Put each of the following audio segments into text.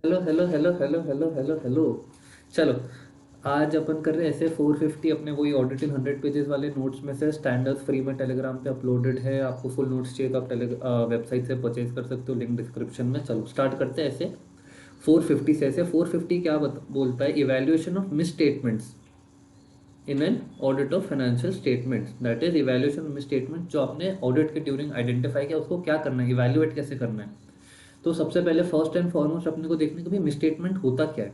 Hello hello hello hello hello hello hello. चलो, आज अपन कर रहे हैं ऐसे 450 अपने वही ऑडिटिंग 100 पेजेस वाले नोट्स में से स्टैंडर्ड्स फ्री में टेलीग्राम पे अपलोडेड है। आपको फुल नोट्स चाहिए तो आप वेबसाइट से परचेज कर सकते हो, लिंक डिस्क्रिप्शन में। चलो स्टार्ट करते हैं ऐसे 450 से। ऐसे 450 क्या बोलता है, evaluation of miss statements in an audit of financial statements. That is evaluation of miss statement, जो आपने ऑडिट के ड्यूरिंग आइडेंटिफाई किया उसको क्या करना है, इवैल्यूएट कैसे करना है। तो सबसे पहले फर्स्ट एंड फॉरमोस्ट अपने को देखने को भी मिसस्टेटमेंट होता क्या है।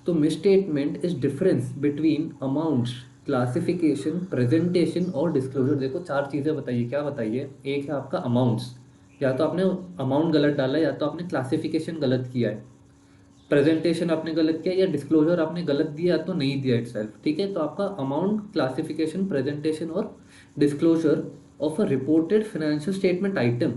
तो misstatement is difference between amounts, classification, presentation और डिस्क्लोजर। देखो चार चीज़ें बताइए, क्या बताइए। एक है आपका अमाउंट्स, या तो आपने अमाउंट गलत डाला है, या तो आपने क्लासिफिकेशन गलत किया है, प्रेजेंटेशन आपने गलत किया, या डिस्क्लोजर आपने गलत दिया या तो नहीं दिया इटसेल्फ। ठीक है, तो आपका अमाउंट, क्लासिफिकेशन, प्रेजेंटेशन और disclosure of a reported financial statement item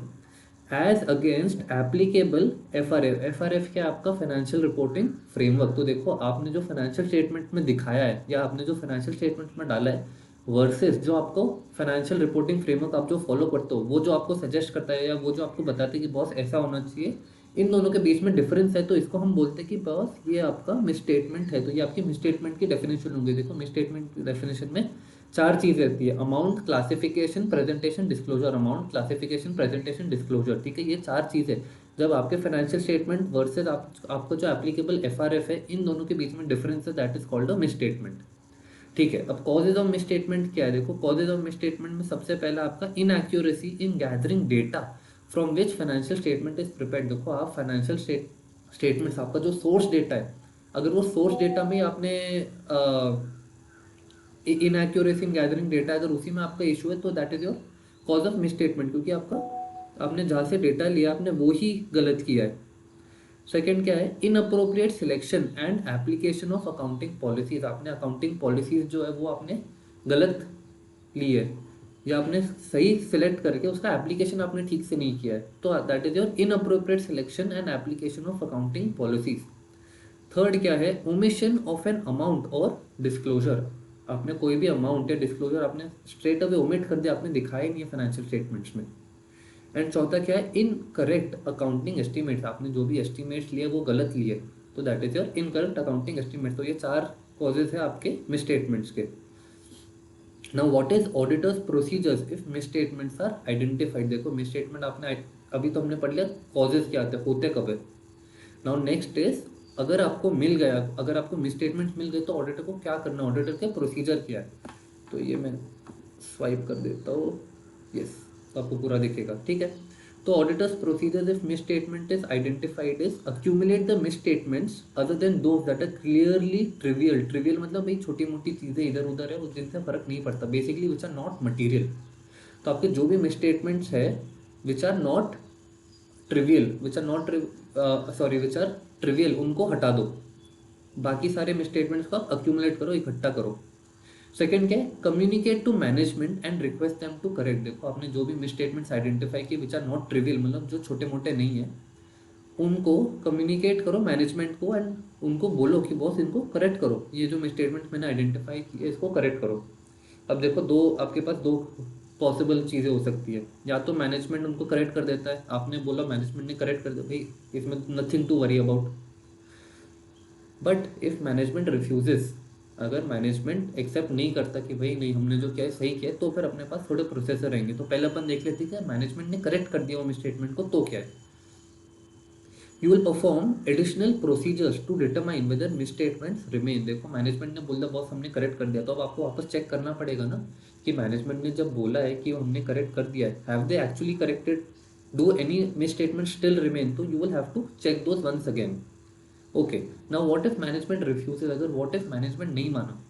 as against applicable FRF. FRF क्या है, आपका फाइनेंशियल रिपोर्टिंग फ्रेमवर्क। तो देखो आपने जो फाइनेंशियल स्टेटमेंट में दिखाया है या आपने जो फाइनेंशियल स्टेटमेंट में डाला है वर्सेस जो आपको फाइनेंशियल रिपोर्टिंग फ्रेमवर्क आप जो फॉलो करते हो, वो जो आपको सजेस्ट करता है या वो जो आपको बताता है कि बॉस ऐसा होना चाहिए, इन दोनों के बीच में डिफरेंस है। तो इसको हम बोलते हैं कि बॉस ये आपका मिसस्टेटमेंट है। तो ये आपकी मिसस्टेटमेंट की डेफिनेशन होगी। देखो मिसस्टेटमेंट की डेफिनेशन में चार चीज रहती है, amount, classification, presentation, disclosure. Amount, classification, presentation, disclosure. ठीक है, ये चार चीजें जब आपके फाइनेंशियल स्टेटमेंट वर्सेज आपको जो एप्लीकेबल एफआरएफ है, इन दोनों के बीच में डिफरेंस है, that is called a misstatement. ठीक है, अब कॉजेज ऑफ मिसस्टेटमेंट क्या है। देखो कॉजेज ऑफ मिसस्टेटमेंट में सबसे पहला आपका inaccuracy in gathering data from which financial statement is prepared. देखो आप फाइनेंशियल स्टेटमेंट्स, आपका जो सोर्स डेटा है, अगर वो सोर्स डेटा में आपने इनएक्यूरेसी इन गैदरिंग डेटा, अगर उसी में आपका इशू है तो that is your cause of misstatement, क्योंकि आपका आपने जहाँ से डेटा लिया आपने वो ही गलत किया है। सेकंड क्या है, inappropriate selection and application of accounting policies. आपने अकाउंटिंग पॉलिसीज जो है वो आपने गलत ली है, या आपने सही सिलेक्ट करके उसका एप्लीकेशन आपने ठीक से नहीं किया है, तो that is your inappropriate selection and application of accounting policies. Third क्या है, ओमिशन ऑफ एन अमाउंट और डिस्क्लोजर। आपने कोई भी अमाउंट या डिस्क्लोजर आपने स्ट्रेट अवे ओमिट कर दिया, आपने दिखाया ही नहीं है फाइनेंशियल स्टेटमेंट्स में। एंड चौथा क्या है, इनकरेक्ट अकाउंटिंग एस्टिमेट्स। आपने जो भी एस्टिमेट्स लिए वो गलत लिए, तो that is your incorrect accounting estimates. तो ये चार कॉजेज है आपके मिसस्टेटमेंट्स के। Now what is auditors procedures if misstatements are identified. देखो मिसस्टेटमेंट आपने अभी तो हमने पढ़ लिया कॉजेज क्या होते कब है। नाउ नेक्स्ट इज, अगर आपको मिल गया, अगर आपको मिसस्टेटमेंट्स मिल गए तो ऑडिटर को क्या करना है, ऑडिटर के प्रोसीजर क्या है। तो ये मैं स्वाइप कर देता हूँ, यस, तो आपको पूरा दिखेगा। ठीक है, तो auditors procedure if misstatement is identified is accumulate the misstatements other than those that are clearly trivial. Trivial मतलब भाई छोटी मोटी चीज़ें इधर उधर है, उस जिनसे फर्क नहीं पड़ता, basically which are not material. तो आपके जो भी मिसस्टेटमेंट्स है which are not trivial, which are not sorry which are trivial, उनको हटा दो। बाकी सारे मिसस्टेटमेंट्स को आप अक्यूमुलेट करो, इकट्ठा करो। सेकंड क्या है, communicate to management and request them to correct. देखो आपने जो भी मिसस्टेटमेंट्स आइडेंटिफाई किए विच आर नॉट ट्रिवियल, मतलब जो छोटे मोटे नहीं है, उनको कम्युनिकेट करो मैनेजमेंट को एंड उनको बोलो कि बॉस इनको करेक्ट करो, ये जो मिसस्टेटमेंट्स मैंने आइडेंटिफाई किए इसको करेक्ट करो। अब देखो दो आपके पास दो पॉसिबल चीज़ें हो सकती है, या तो मैनेजमेंट उनको करेक्ट कर देता है, आपने बोला मैनेजमेंट ने करेक्ट कर दिया, भाई इसमें nothing to worry about. But if management refuses, अगर मैनेजमेंट एक्सेप्ट नहीं करता कि भाई नहीं हमने जो किया है सही किया है, तो फिर अपने पास थोड़े प्रोसेसर रहेंगे। तो पहले अपन देख लेते हैं कि मैनेजमेंट ने करेक्ट कर दिया वो मिसस्टेटमेंट को, तो क्या है। You will perform additional procedures to determine whether misstatements remain. देखो मैनेजमेंट ने बोल दिया बॉस हमने करेक्ट कर दिया, तो अब आपको वापस चेक करना पड़ेगा ना कि मैनेजमेंट ने जब बोला है कि हमने करेक्ट कर दिया है, have they actually corrected, do any misstatement still remain. तो you will have to check those once again. Okay, now what if management refuses, अगर व्हाट इफ मैनेजमेंट नहीं माना,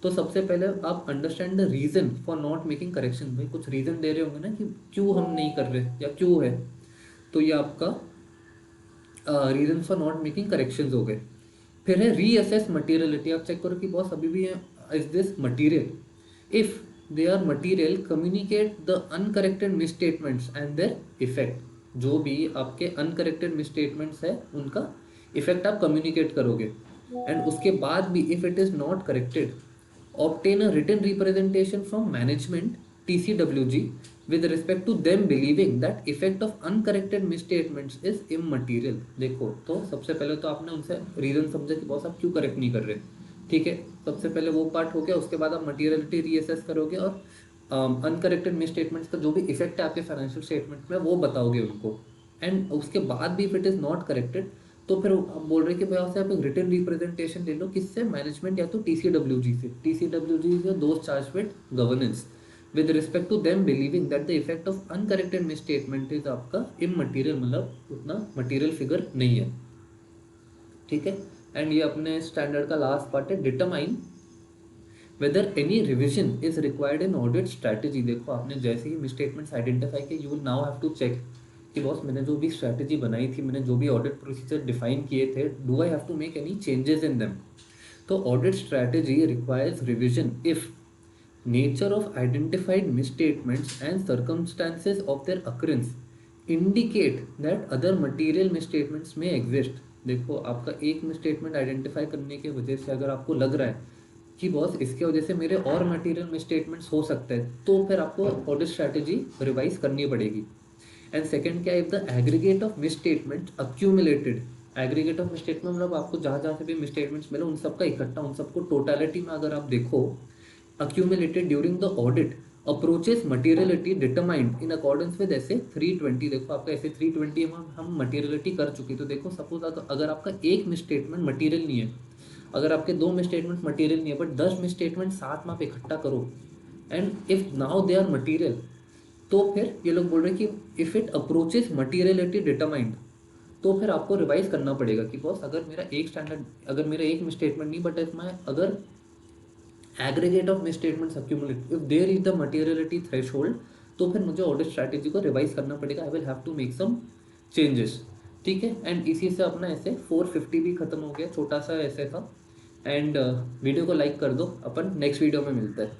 तो सबसे पहले आप understand the reason for not making correction. भाई कुछ रीजन दे रहे होंगे ना कि क्यों हम नहीं कर रहे या क्यों है, तो ये आपका reason for not making corrections हो गए। फिर है रीअसेस मटीरियलिटी, आप चेक करो कि बॉस अभी भी is this material. If they are material, communicate the uncorrected misstatements and their effect. जो भी आपके अनकरेक्टेड मिसस्टेटमेंट्स है उनका इफेक्ट आप कम्युनिकेट करोगे। एंड उसके बाद भी if it is not corrected, obtain a written representation from management, TCWG, with respect to them believing that effect of uncorrected misstatements is immaterial। देखो तो सबसे पहले तो आपने उनसे रीजन समझा कि बॉस आप क्यों करेक्ट नहीं कर रहे, ठीक है, सबसे पहले वो पार्ट हो गया। उसके बाद आप मटीरियलिटी रीअसेस करोगे और अनकरेक्टेड मिसस्टेटमेंट्स का जो भी इफेक्ट है आपके फाइनेंशियल स्टेटमेंट में वो बताओगे उनको। एंड उसके बाद भी if it is not corrected तो फिर आप बोल रहे कि भाई आपसे आप एक रिटन रिप्रेजेंटेशन ले लो, किससे, मैनेजमेंट या तो टीसीडब्ल्यूजी से। TCWG is those charge with governance with respect to them believing that the effect of uncorrected misstatement is आपका इमटेरियल, मतलब उतना मटेरियल फिगर नहीं है, ठीक है। एंड ये अपने स्टैंडर्ड का लास्ट पार्ट है, determine whether any revision is required in audit strategy. देखो आपने जैसे ही मिसस्टेटमेंट्स आइडेंटिफाई किए, you will now have to check कि बॉस मैंने जो भी स्ट्रैटेजी बनाई थी, मैंने जो भी ऑडिट प्रोसीजर डिफाइन किए थे, do I have to make any changes in them. तो audit strategy requires revision if nature of identified misstatements and circumstances of their occurrence indicate that other material misstatements may exist। देखो आपका एक misstatement identify करने की वजह से अगर आपको लग रहा है कि बॉस इसके वजह से मेरे और मटेरियल मिसस्टेटमेंट्स हो सकते हैं, तो फिर आपको ऑडिट स्ट्रैटेजी रिवाइज करनी पड़ेगी। एंड सेकंड क्या है, if the aggregate of misstatement accumulated, aggregate of misstatement मतलब आपको जहाँ जहाँ से भी मिसस्टेटमेंट्स मिले उन सबका इकट्ठा, उन सबको टोटलिटी में अगर आप देखो, accumulated during the audit approaches materiality determined in accordance with ऐसे 320। देखो आपका ऐसे 320 में हम materiality कर चुके, तो देखो सपोज अगर आपका एक मिसस्टेटमेंट मटेरियल नहीं है, अगर आपके दो मिसस्टेटमेंट मटेरियल नहीं है, बट 10 मिसस्टेटमेंट साथ में आप इकट्ठा करो and if now they are material, तो फिर ये लोग बोल रहे हैं कि if it approaches materiality determined, तो फिर आपको रिवाइज करना पड़ेगा कि बॉस अगर मेरा एक स्टैंडर्ड, अगर मेरा एक मिसस्टेटमेंट नहीं, बट इफ मैं अगर aggregate of misstatements accumulate if there is the materiality threshold, तो फिर मुझे ऑडिट स्ट्रैटेजी को रिवाइज करना पड़ेगा। I will have to make some changes, ठीक है। एंड इसी से अपना ऐसे 450 भी खत्म हो गया, छोटा सा ऐसे था। एंड वीडियो को लाइक कर दो, अपन नेक्स्ट वीडियो में मिलते हैं।